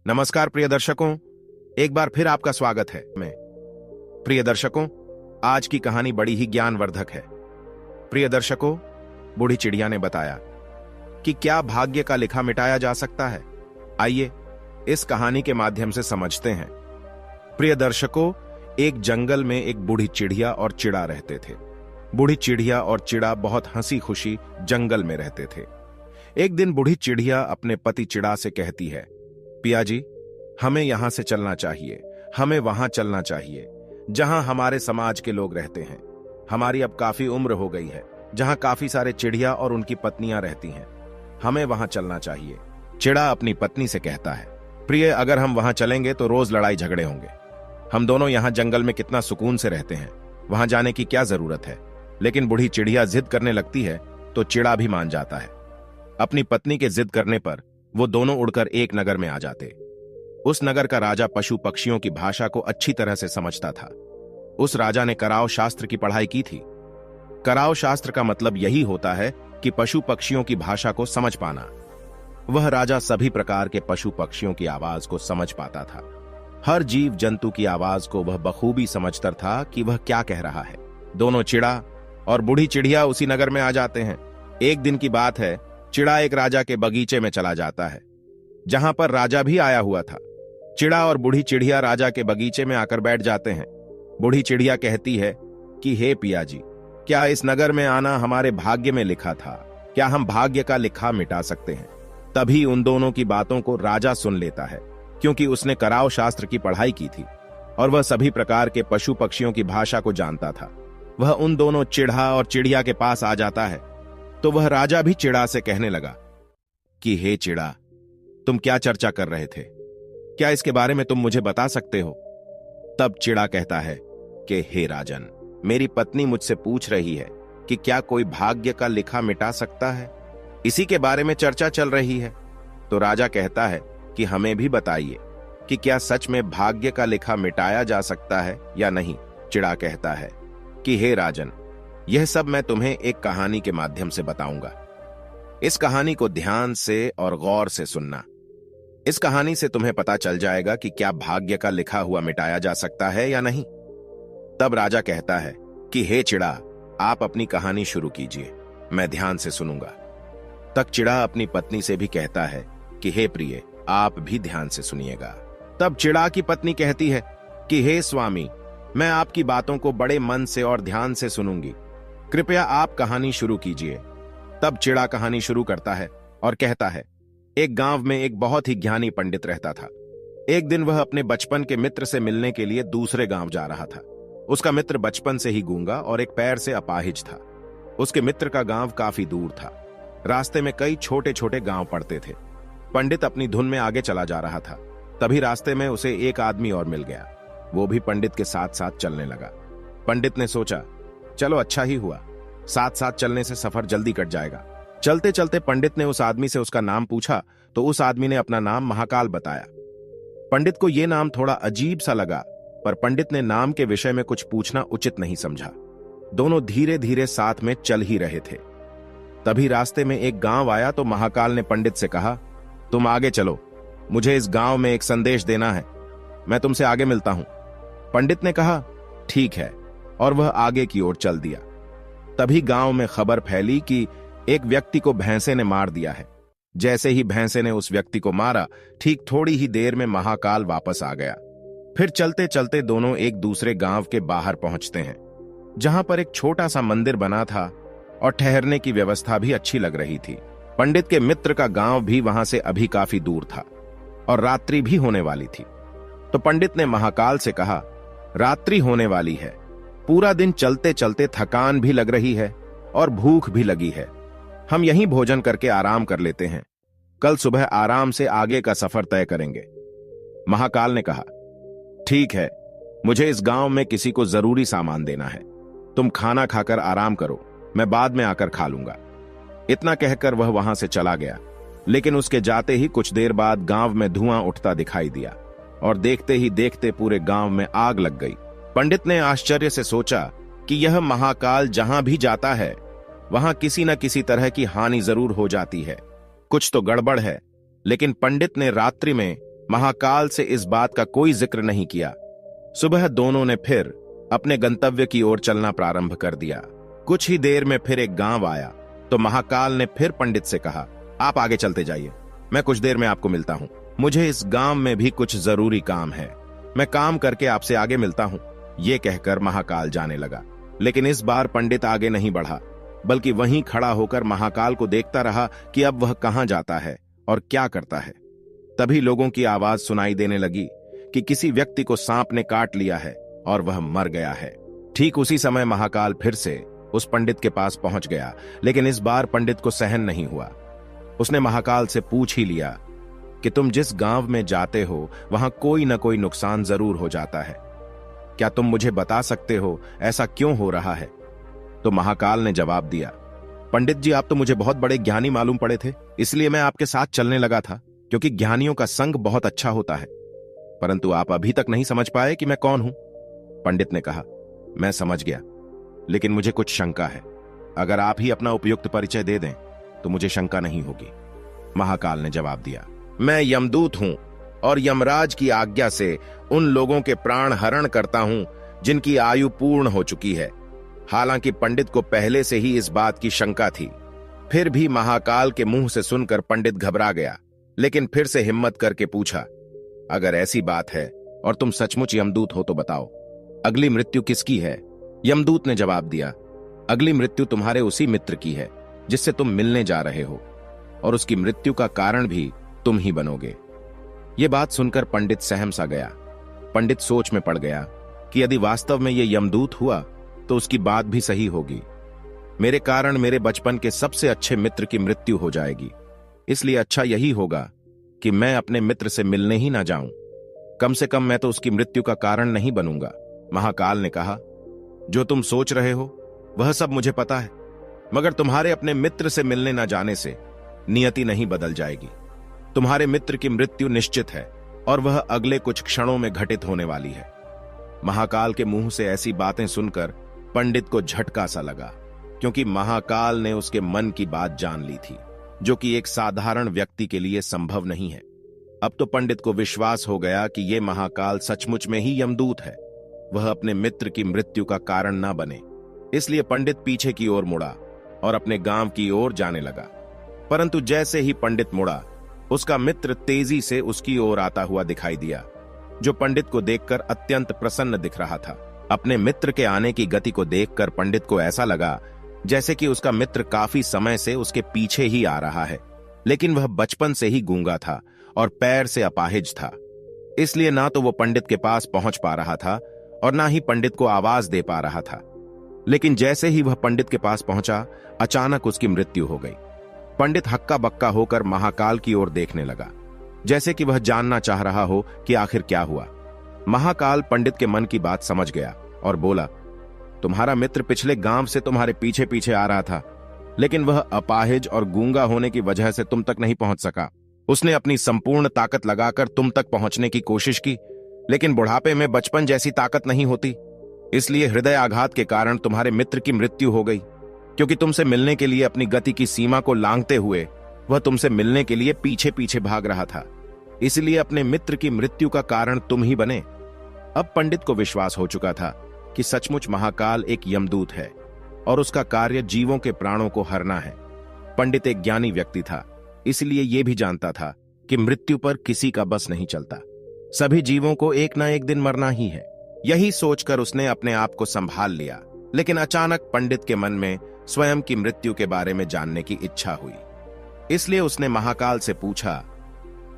नमस्कार प्रिय दर्शकों, एक बार फिर आपका स्वागत है। प्रिय दर्शकों, आज की कहानी बड़ी ही ज्ञानवर्धक है। प्रिय दर्शकों, बूढ़ी चिड़िया ने बताया कि क्या भाग्य का लिखा मिटाया जा सकता है। आइए इस कहानी के माध्यम से समझते हैं। प्रिय दर्शकों, एक जंगल में एक बूढ़ी चिड़िया और चिड़ा रहते थे। बूढ़ी चिड़िया और चिड़ा बहुत हंसी खुशी जंगल में रहते थे। एक दिन बूढ़ी चिड़िया अपने पति चिड़ा से कहती है, पिया जी, हमें यहां से चलना चाहिए, हमें वहां चलना चाहिए जहां हमारे समाज के लोग रहते हैं। हमारी अब काफी उम्र हो गई है, जहां काफी सारे चिड़िया और उनकी पत्नियां रहती हैं। हमें वहां चलना चाहिए। चिड़ा अपनी पत्नी से कहता है, प्रिय, अगर हम वहां चलेंगे तो रोज लड़ाई झगड़े होंगे। हम दोनों यहां जंगल में कितना सुकून से रहते हैं, वहां जाने की क्या जरूरत है। लेकिन बूढ़ी चिड़िया जिद करने लगती है तो चिड़ा भी मान जाता है। अपनी पत्नी के जिद करने पर वो दोनों उड़कर एक नगर में आ जाते। उस नगर का राजा पशु पक्षियों की भाषा को अच्छी तरह से समझता था। उस राजा ने कराव शास्त्र की पढ़ाई की थी। कराव शास्त्र का मतलब यही होता है कि पशु पक्षियों की भाषा को समझ पाना। वह राजा सभी प्रकार के पशु पक्षियों की आवाज को समझ पाता था। हर जीव जंतु की आवाज को वह बखूबी समझता था कि वह क्या कह रहा है। दोनों चिड़ा और बूढ़ी चिड़िया उसी नगर में आ जाते हैं। एक दिन की बात है, चिड़ा एक राजा के बगीचे में चला जाता है, जहां पर राजा भी आया हुआ था। चिड़ा और बूढ़ी चिड़िया राजा के बगीचे में आकर बैठ जाते हैं। बूढ़ी चिड़िया कहती है कि हे पिया जी, क्या इस नगर में आना हमारे भाग्य में लिखा था? क्या हम भाग्य का लिखा मिटा सकते हैं? तभी उन दोनों की बातों को राजा सुन लेता है, क्योंकि उसने कराव शास्त्र की पढ़ाई की थी और वह सभी प्रकार के पशु पक्षियों की भाषा को जानता था। वह उन दोनों चिड़ा और चिड़िया के पास आ जाता है तो वह राजा भी चिड़ा से कहने लगा कि हे चिड़ा, तुम क्या चर्चा कर रहे थे? क्या इसके बारे में तुम मुझे बता सकते हो? तब चिड़ा कहता है कि हे राजन, मेरी पत्नी मुझसे पूछ रही है कि क्या कोई भाग्य का लिखा मिटा सकता है, इसी के बारे में चर्चा चल रही है। तो राजा कहता है कि हमें भी बताइए कि क्या सच में भाग्य का लिखा मिटाया जा सकता है या नहीं। चिड़ा कहता है कि हे राजन, यह सब मैं तुम्हें एक कहानी के माध्यम से बताऊंगा। इस कहानी को ध्यान से और गौर से सुनना। इस कहानी से तुम्हें पता चल जाएगा कि क्या भाग्य का लिखा हुआ मिटाया जा सकता है या नहीं। तब राजा कहता है कि हे चिड़ा, आप अपनी कहानी शुरू कीजिए, मैं ध्यान से सुनूंगा। तब चिड़ा अपनी पत्नी से भी कहता है कि हे प्रिय, आप भी ध्यान से सुनिएगा। तब चिड़ा की पत्नी कहती है कि हे स्वामी, मैं आपकी बातों को बड़े मन से और ध्यान से सुनूंगी, कृपया आप कहानी शुरू कीजिए। तब चिड़ा कहानी शुरू करता है और कहता है, एक गांव में एक बहुत ही ज्ञानी पंडित रहता था। एक दिन वह अपने बचपन के मित्र से मिलने के लिए दूसरे गांव जा रहा था। उसका मित्र बचपन से ही गूंगा और एक पैर से अपाहिज था। उसके मित्र का गांव काफी दूर था। रास्ते में कई छोटे छोटे गांव पड़ते थे। पंडित अपनी धुन में आगे चला जा रहा था। तभी रास्ते में उसे एक आदमी और मिल गया। वो भी पंडित के साथ साथ चलने लगा। पंडित ने सोचा, चलो अच्छा ही हुआ, साथ साथ चलने से सफर जल्दी कट जाएगा। चलते चलते पंडित ने उस आदमी से उसका नाम पूछा तो उस आदमी ने अपना नाम महाकाल बताया। पंडित को यह नाम थोड़ा अजीब सा लगा, पर पंडित ने नाम के विषय में कुछ पूछना उचित नहीं समझा। दोनों धीरे धीरे साथ में चल ही रहे थे। तभी रास्ते में एक गांव आया तो महाकाल ने पंडित से कहा, तुम आगे चलो, मुझे इस गांव में एक संदेश देना है, मैं तुमसे आगे मिलता हूं। पंडित ने कहा, ठीक है, और वह आगे की ओर चल दिया। तभी गांव में खबर फैली कि एक व्यक्ति को भैंसे ने मार दिया है। जैसे ही भैंसे ने उस व्यक्ति को मारा, ठीक थोड़ी ही देर में महाकाल वापस आ गया। फिर चलते चलते दोनों एक दूसरे गांव के बाहर पहुंचते हैं, जहां पर एक छोटा सा मंदिर बना था और ठहरने की व्यवस्था भी अच्छी लग रही थी। पंडित के मित्र का गांव भी वहां से अभी काफी दूर था और रात्रि भी होने वाली थी। तो पंडित ने महाकाल से कहा, रात्रि होने वाली है, पूरा दिन चलते चलते थकान भी लग रही है और भूख भी लगी है, हम यहीं भोजन करके आराम कर लेते हैं, कल सुबह आराम से आगे का सफर तय करेंगे। महाकाल ने कहा, ठीक है, मुझे इस गांव में किसी को जरूरी सामान देना है, तुम खाना खाकर आराम करो, मैं बाद में आकर खा लूंगा। इतना कहकर वह वहां से चला गया। लेकिन उसके जाते ही कुछ देर बाद गांव में धुआं उठता दिखाई दिया और देखते ही देखते पूरे गांव में आग लग गई। पंडित ने आश्चर्य से सोचा कि यह महाकाल जहां भी जाता है वहां किसी न किसी तरह की हानि जरूर हो जाती है, कुछ तो गड़बड़ है। लेकिन पंडित ने रात्रि में महाकाल से इस बात का कोई जिक्र नहीं किया। सुबह दोनों ने फिर अपने गंतव्य की ओर चलना प्रारंभ कर दिया। कुछ ही देर में फिर एक गांव आया तो महाकाल ने फिर पंडित से कहा, आप आगे चलते जाइए, मैं कुछ देर में आपको मिलता हूं। मुझे इस गांव में भी कुछ जरूरी काम है, मैं काम करके आपसे आगे मिलता हूं। ये कहकर महाकाल जाने लगा। लेकिन इस बार पंडित आगे नहीं बढ़ा, बल्कि वहीं खड़ा होकर महाकाल को देखता रहा कि अब वह कहां जाता है और क्या करता है। तभी लोगों की आवाज सुनाई देने लगी कि किसी व्यक्ति को सांप ने काट लिया है और वह मर गया है। ठीक उसी समय महाकाल फिर से उस पंडित के पास पहुंच गया, लेकिन इस बार पंडित को सहन नहीं हुआ। उसने महाकाल से पूछ ही लिया कि तुम जिस गांव में जाते हो वहां कोई न कोई नुकसान जरूर हो जाता है, क्या तुम मुझे बता सकते हो ऐसा क्यों हो रहा है? तो महाकाल ने जवाब दिया, पंडित जी, आप तो मुझे बहुत बड़े ज्ञानी मालूम पड़े थे, इसलिए मैं आपके साथ चलने लगा था, क्योंकि ज्ञानियों का संग बहुत अच्छा होता है। परंतु आप अभी तक नहीं समझ पाए कि मैं कौन हूं। पंडित ने कहा, मैं समझ गया, लेकिन मुझे कुछ शंका है। अगर आप ही अपना उपयुक्त परिचय दे दें तो मुझे शंका नहीं होगी। महाकाल ने जवाब दिया, मैं यमदूत हूं और यमराज की आज्ञा से उन लोगों के प्राण हरण करता हूं जिनकी आयु पूर्ण हो चुकी है। हालांकि पंडित को पहले से ही इस बात की शंका थी, फिर भी महाकाल के मुंह से सुनकर पंडित घबरा गया, लेकिन फिर से हिम्मत करके पूछा, अगर ऐसी बात है और तुम सचमुच यमदूत हो तो बताओ, अगली मृत्यु किसकी है? यमदूत ने जवाब दिया, अगली मृत्यु तुम्हारे उसी मित्र की है जिससे तुम मिलने जा रहे हो, और उसकी मृत्यु का कारण भी तुम ही बनोगे। यह बात सुनकर पंडित सहम सा गया। पंडित सोच में पड़ गया कि यदि वास्तव में यह यमदूत हुआ तो उसकी बात भी सही होगी। मेरे कारण मेरे बचपन के सबसे अच्छे मित्र की मृत्यु हो जाएगी, इसलिए अच्छा यही होगा कि मैं अपने मित्र से मिलने ही ना जाऊं। कम से कम मैं तो उसकी मृत्यु का कारण नहीं बनूंगा। महाकाल ने कहा, जो तुम सोच रहे हो वह सब मुझे पता है, मगर तुम्हारे अपने मित्र से मिलने न जाने से नियति नहीं बदल जाएगी। तुम्हारे मित्र की मृत्यु निश्चित है और वह अगले कुछ क्षणों में घटित होने वाली है। महाकाल के मुंह से ऐसी बातें सुनकर पंडित को झटका सा लगा, क्योंकि महाकाल ने उसके मन की बात जान ली थी, जो कि एक साधारण व्यक्ति के लिए संभव नहीं है। अब तो पंडित को विश्वास हो गया कि यह महाकाल सचमुच में ही यमदूत है, वह अपने मित्र की मृत्यु का कारण ना बने। इसलिए पंडित पीछे की ओर मुड़ा और अपने गांव की ओर जाने लगा। परंतु जैसे ही पंडित मुड़ा, उसका मित्र तेजी से उसकी ओर आता हुआ दिखाई दिया, जो पंडित को देखकर अत्यंत प्रसन्न दिख रहा था। अपने मित्र के आने की गति को देखकर पंडित को ऐसा लगा जैसे कि उसका मित्र काफी समय से उसके पीछे ही आ रहा है, लेकिन वह बचपन से ही गूंगा था और पैर से अपाहिज था। इसलिए ना तो वो पंडित के पास पहुंच पा रहा था और ना ही पंडित को आवाज दे पा रहा था। लेकिन जैसे ही वह पंडित के पास पहुंचा, अचानक उसकी मृत्यु हो गई। पंडित हक्का बक्का होकर महाकाल की ओर देखने लगा, जैसे कि वह जानना चाह रहा हो कि आखिर क्या हुआ। महाकाल पंडित के मन की बात समझ गया और बोला, तुम्हारा मित्र पिछले गांव से तुम्हारे पीछे पीछे आ रहा था, लेकिन वह अपाहिज और गूंगा होने की वजह से तुम तक नहीं पहुंच सका। उसने अपनी संपूर्ण ताकत लगाकर तुम तक पहुंचने की कोशिश की, लेकिन बुढ़ापे में बचपन जैसी ताकत नहीं होती, इसलिए हृदय आघात के कारण तुम्हारे मित्र की मृत्यु हो गई। क्योंकि तुमसे मिलने के लिए अपनी गति की सीमा को लांघते हुए वह तुमसे मिलने के लिए पीछे पीछे भाग रहा था, इसलिए अपने मित्र की मृत्यु का कारण तुम ही बने। अब पंडित को विश्वास हो चुका था कि सचमुच महाकाल एक यमदूत है और उसका कार्य जीवों के प्राणों को हरना है। पंडित एक ज्ञानी व्यक्ति था, इसलिए यह भी जानता था कि मृत्यु पर किसी का बस नहीं चलता, सभी जीवों को एक ना एक दिन मरना ही है। यही सोचकर उसने अपने आप को संभाल लिया। लेकिन अचानक पंडित के मन में स्वयं की मृत्यु के बारे में जानने की इच्छा हुई, इसलिए उसने महाकाल से पूछा,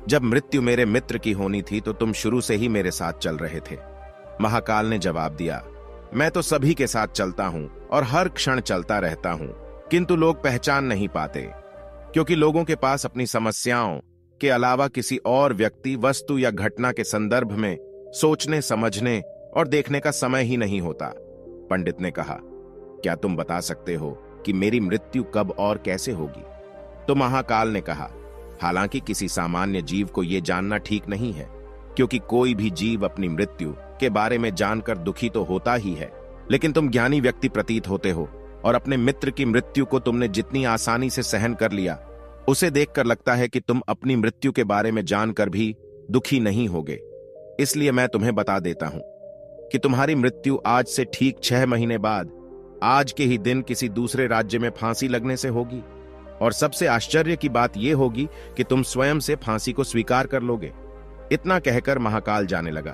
जब मृत्यु मेरे मित्र की होनी थी तो तुम शुरू से ही मेरे साथ चल रहे थे। महाकाल ने जवाब दिया, मैं तो सभी के साथ चलता हूं और हर क्षण चलता रहता हूं, किंतु लोग पहचान नहीं पाते, क्योंकि लोगों के पास अपनी समस्याओं के अलावा किसी और व्यक्ति, वस्तु या घटना के संदर्भ में सोचने, समझने और देखने का समय ही नहीं होता। पंडित ने कहा, क्या तुम बता सकते हो कि मेरी मृत्यु कब और कैसे होगी? तो महाकाल ने कहा, हालांकि किसी सामान्य जीव को यह जानना ठीक नहीं है, क्योंकि कोई भी जीव अपनी मृत्यु के बारे में जानकर दुखी तो होता ही है, लेकिन तुम ज्ञानी व्यक्ति प्रतीत होते हो और अपने मित्र की मृत्यु को तुमने जितनी आसानी से सहन कर लिया, उसे देखकर लगता है कि तुम अपनी मृत्यु के बारे में जानकर भी दुखी नहीं होगे। इसलिए मैं तुम्हें बता देता हूं कि तुम्हारी मृत्यु आज से ठीक 6 महीने बाद आज के ही दिन किसी दूसरे राज्य में फांसी लगने से होगी। और सबसे आश्चर्य की बात यह होगी कि तुम स्वयं से फांसी को स्वीकार कर लोगे। इतना कहकर महाकाल जाने लगा,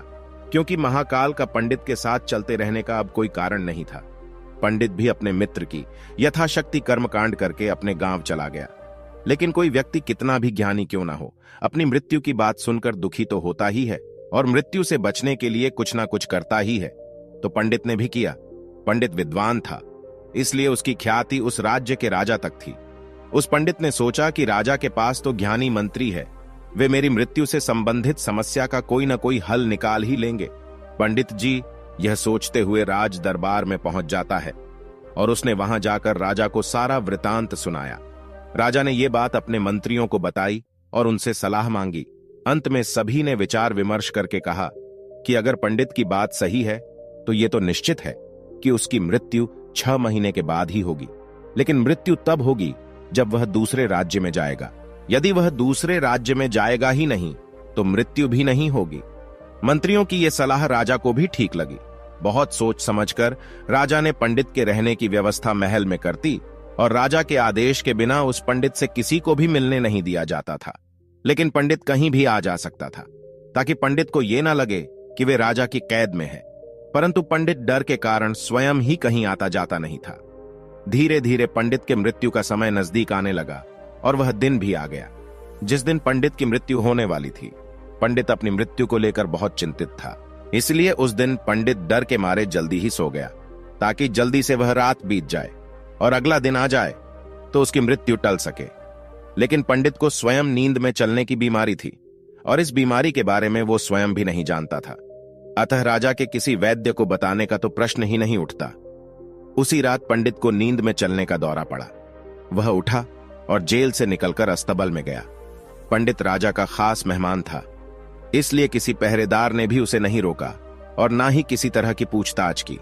क्योंकि महाकाल का पंडित के साथ चलते रहने का अब कोई कारण नहीं था। पंडित भी अपने मित्र की यथाशक्ति कर्मकांड करके अपने गांव चला गया। लेकिन कोई व्यक्ति कितना भी ज्ञानी क्यों ना हो, अपनी मृत्यु की बात सुनकर दुखी तो होता ही है और मृत्यु से बचने के लिए कुछ ना कुछ करता ही है। तो पंडित ने भी किया। पंडित विद्वान था, इसलिए उसकी ख्याति उस राज्य के राजा तक थी। उस पंडित ने सोचा कि राजा के पास तो ज्ञानी मंत्री है, वे मेरी मृत्यु से संबंधित समस्या का कोई ना कोई हल निकाल ही लेंगे। पंडित जी यह सोचते हुए राज दरबार में पहुंच जाता है और उसने वहां जाकर राजा को सारा वृतांत सुनाया। राजा ने यह बात अपने मंत्रियों को बताई और उनसे सलाह मांगी। अंत में सभी ने विचार विमर्श करके कहा कि अगर पंडित की बात सही है तो यह तो निश्चित है कि उसकी मृत्यु 6 महीने के बाद ही होगी। लेकिन मृत्यु तब होगी जब वह दूसरे राज्य में जाएगा। यदि वह दूसरे राज्य में जाएगा ही नहीं तो मृत्यु भी नहीं होगी। मंत्रियों की यह सलाह राजा को भी ठीक लगी। बहुत सोच समझकर राजा ने पंडित के रहने की व्यवस्था महल में कर दी और राजा के आदेश के बिना उस पंडित से किसी को भी मिलने नहीं दिया जाता था। लेकिन पंडित कहीं भी आ जा सकता था, ताकि पंडित को यह ना लगे कि वे राजा की कैद में है। परंतु पंडित डर के कारण स्वयं ही कहीं आता जाता नहीं था। धीरे धीरे पंडित के मृत्यु का समय नजदीक आने लगा और वह दिन भी आ गया जिस दिन पंडित की मृत्यु होने वाली थी। पंडित अपनी मृत्यु को लेकर बहुत चिंतित था, इसलिए उस दिन पंडित डर के मारे जल्दी ही सो गया, ताकि जल्दी से वह रात बीत जाए और अगला दिन आ जाए तो उसकी मृत्यु टल सके। लेकिन पंडित को स्वयं नींद में चलने की बीमारी थी और इस बीमारी के बारे में वो स्वयं भी नहीं जानता था। अतः राजा के किसी वैद्य को बताने का तो प्रश्न ही नहीं उठता। उसी रात पंडित को नींद में चलने का दौरा पड़ा। वह उठा और जेल से निकलकर अस्तबल में गया। पंडित राजा का खास मेहमान था, इसलिए किसी पहरेदार ने भी उसे नहीं रोका और ना ही किसी तरह की पूछताछ की।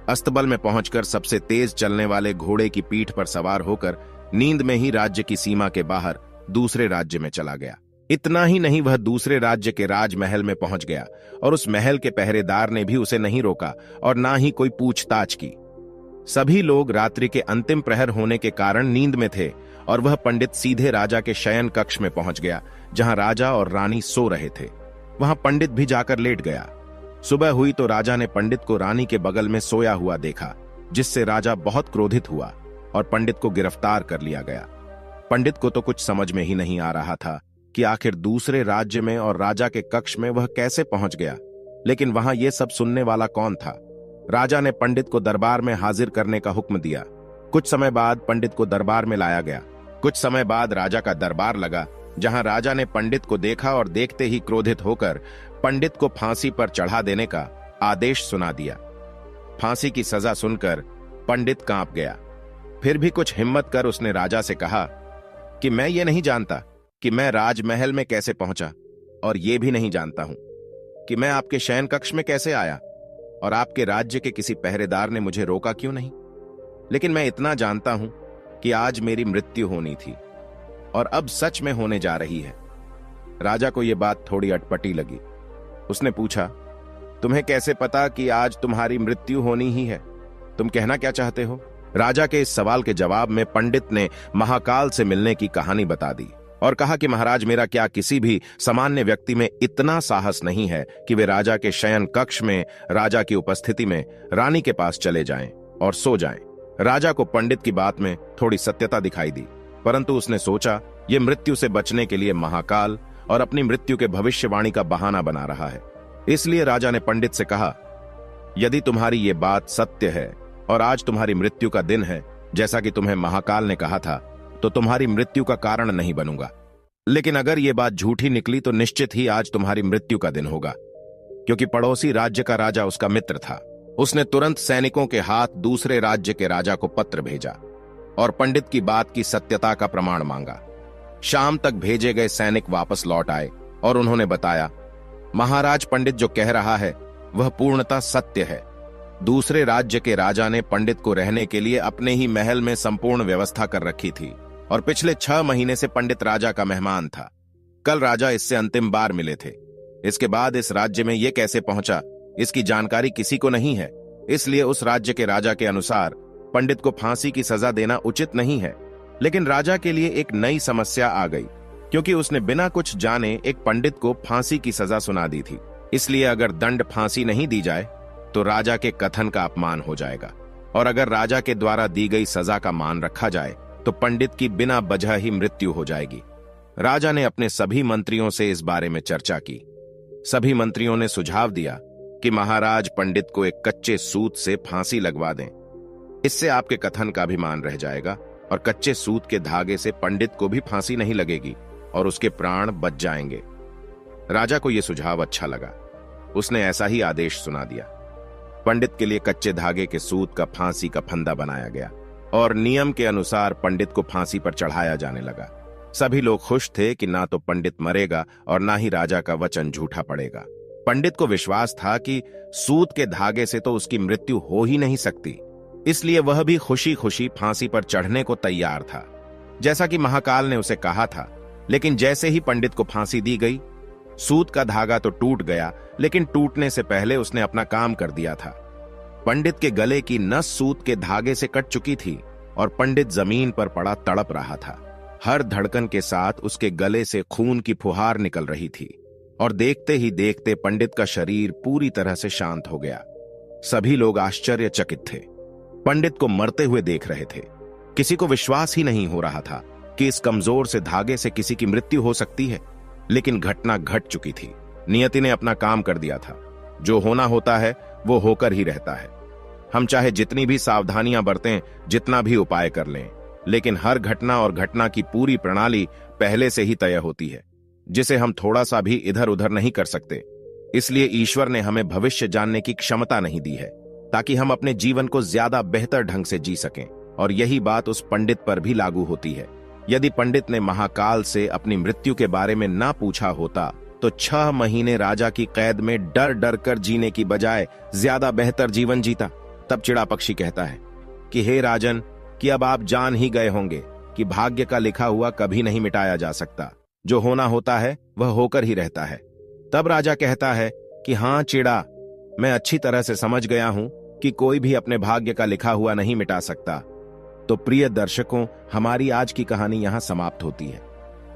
अस्तबल में पहुंचकर सबसे तेज चलने वाले घोड़े की पीठ पर सवार होकर नींद में ही राज्य की सीमा के बाहर दूसरे राज्य में चला गया। इतना ही नहीं, वह दूसरे राज्य के राजमहल में पहुंच गया और उस महल के पहरेदार ने भी उसे नहीं रोका और ना ही कोई पूछताछ की। सभी लोग रात्रि के अंतिम प्रहर होने के कारण नींद में थे और वह पंडित सीधे राजा के शयन कक्ष में पहुंच गया, जहां राजा और रानी सो रहे थे। वहां पंडित भी जाकर लेट गया। सुबह हुई तो राजा ने पंडित को रानी के बगल में सोया हुआ देखा, जिससे राजा बहुत क्रोधित हुआ और पंडित को गिरफ्तार कर लिया गया। पंडित को तो कुछ समझ में ही नहीं आ रहा था कि आखिर दूसरे राज्य में और राजा के कक्ष में वह कैसे पहुंच गया। लेकिन वहां यह सब सुनने वाला कौन था? राजा ने पंडित को दरबार में हाजिर करने का हुक्म दिया। कुछ समय बाद पंडित को दरबार में लाया गया। कुछ समय बाद राजा का दरबार लगा, जहां राजा ने पंडित को देखा और देखते ही क्रोधित होकर पंडित को फांसी पर चढ़ा देने का आदेश सुना दिया। फांसी की सजा सुनकर पंडित कांप गया। फिर भी कुछ हिम्मत कर उसने राजा से कहा कि मैं ये नहीं जानता कि मैं राजमहल में कैसे पहुंचा, और ये भी नहीं जानता हूं कि मैं आपके शयन कक्ष में कैसे आया और आपके राज्य के किसी पहरेदार ने मुझे रोका क्यों नहीं। लेकिन मैं इतना जानता हूं कि आज मेरी मृत्यु होनी थी और अब सच में होने जा रही है। राजा को यह बात थोड़ी अटपटी लगी। उसने पूछा, तुम्हें कैसे पता कि आज तुम्हारी मृत्यु होनी ही है? तुम कहना क्या चाहते हो? राजा के इस सवाल के जवाब में पंडित ने महाकाल से मिलने की कहानी बता दी और कहा कि महाराज, मेरा क्या किसी भी सामान्य व्यक्ति में इतना साहस नहीं है कि वे राजा के शयन कक्ष में राजा की उपस्थिति में रानी के पास चले जाएं और सो जाएं। राजा को पंडित की बात में थोड़ी सत्यता दिखाई दी, परंतु उसने सोचा यह मृत्यु से बचने के लिए महाकाल और अपनी मृत्यु के भविष्यवाणी का बहाना बना रहा है। इसलिए राजा ने पंडित से कहा, यदि तुम्हारी ये बात सत्य है और आज तुम्हारी मृत्यु का दिन है, जैसा कि तुम्हें महाकाल ने कहा था, तो तुम्हारी मृत्यु का कारण नहीं बनूंगा। लेकिन अगर यह बात झूठी निकली तो निश्चित ही आज तुम्हारी मृत्यु का दिन होगा, क्योंकि पड़ोसी राज्य का राजा उसका मित्र था। उसने तुरंत सैनिकों के हाथ दूसरे राज्य के राजा को पत्र भेजा और पंडित की बात की सत्यता का प्रमाण मांगा। शाम तक भेजे गए सैनिक वापस लौट आए और उन्होंने बताया, महाराज, पंडित जो कह रहा है वह पूर्णतः सत्य है। दूसरे राज्य के राजा ने पंडित को रहने के लिए अपने ही महल में संपूर्ण व्यवस्था कर रखी थी और पिछले 6 महीने से पंडित राजा का मेहमान था। कल राजा इससे अंतिम बार मिले थे। इसके बाद इस राज्य में ये कैसे पहुंचा, इसकी जानकारी किसी को नहीं है। इसलिए उस राज्य के राजा के अनुसार पंडित को फांसी की सजा देना उचित नहीं है। लेकिन राजा के लिए एक नई समस्या आ गई, क्योंकि उसने बिना कुछ जाने एक पंडित को फांसी की सजा सुना दी थी। इसलिए अगर दंड फांसी नहीं दी जाए तो राजा के कथन का अपमान हो जाएगा, और अगर राजा के द्वारा दी गई सजा का मान रखा जाए तो पंडित की बिना वजह ही मृत्यु हो जाएगी। राजा ने अपने सभी मंत्रियों से इस बारे में चर्चा की। सभी मंत्रियों ने सुझाव दिया कि महाराज पंडित को एक कच्चे सूत से फांसी लगवा दें। इससे आपके कथन का भी मान रह जाएगा और कच्चे सूत के धागे से पंडित को भी फांसी नहीं लगेगी और उसके प्राण बच जाएंगे। राजा को यह सुझाव अच्छा लगा। उसने ऐसा ही आदेश सुना दिया। पंडित के लिए कच्चे धागे के सूत का फांसी का फंदा बनाया गया और नियम के अनुसार पंडित को फांसी पर चढ़ाया जाने लगा। सभी लोग खुश थे कि ना तो पंडित मरेगा और ना ही राजा का वचन झूठा पड़ेगा। पंडित को विश्वास था कि सूत के धागे से तो उसकी मृत्यु हो ही नहीं सकती, इसलिए वह भी खुशी खुशी फांसी पर चढ़ने को तैयार था, जैसा कि महाकाल ने उसे कहा था। लेकिन जैसे ही पंडित को फांसी दी गई, सूत का धागा तो टूट गया, लेकिन टूटने से पहले उसने अपना काम कर दिया था। पंडित के गले की नस सूत के धागे से कट चुकी थी और पंडित जमीन पर पड़ा तड़प रहा था। हर धड़कन के साथ उसके गले से खून की फुहार निकल रही थी और देखते ही देखते पंडित का शरीर पूरी तरह से शांत हो गया। सभी लोग आश्चर्यचकित थे, पंडित को मरते हुए देख रहे थे। किसी को विश्वास ही नहीं हो रहा था कि इस कमजोर से धागे से किसी की मृत्यु हो सकती है। लेकिन घटना घट चुकी थी। नियति ने अपना काम कर दिया था। जो होना होता है वो होकर ही रहता है। हम चाहे जितनी भी सावधानियां बरतें, जितना भी उपाय कर लें, लेकिन हर घटना और घटना की पूरी प्रणाली पहले से ही तय होती है, जिसे हम थोड़ा सा भी इधर उधर नहीं कर सकते। इसलिए ईश्वर ने हमें भविष्य जानने की क्षमता नहीं दी है, ताकि हम अपने जीवन को ज्यादा बेहतर ढंग से जी सकें। और यही बात उस पंडित पर भी लागू होती है। यदि पंडित ने महाकाल से अपनी मृत्यु के बारे में ना पूछा होता तो 6 महीने राजा की कैद में डर डर कर जीने की बजाय ज्यादा बेहतर जीवन जीता। तब चिड़ा पक्षी कहता है कि हे राजन, कि अब आप जान ही गए होंगे कि भाग्य का लिखा हुआ कभी नहीं मिटाया जा सकता। जो होना होता है वह होकर ही रहता है। तब राजा कहता है कि हाँ चिड़ा, मैं अच्छी तरह से समझ गया हूं कि कोई भी अपने भाग्य का लिखा हुआ नहीं मिटा सकता। तो प्रिय दर्शकों, हमारी आज की कहानी यहां समाप्त होती है।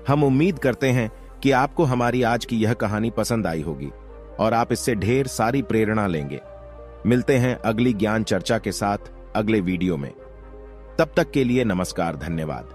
हम उम्मीद करते हैं कि आपको हमारी आज की यह कहानी पसंद आई होगी और आप इससे ढेर सारी प्रेरणा लेंगे। मिलते हैं अगली ज्ञान चर्चा के साथ अगले वीडियो में। तब तक के लिए नमस्कार, धन्यवाद।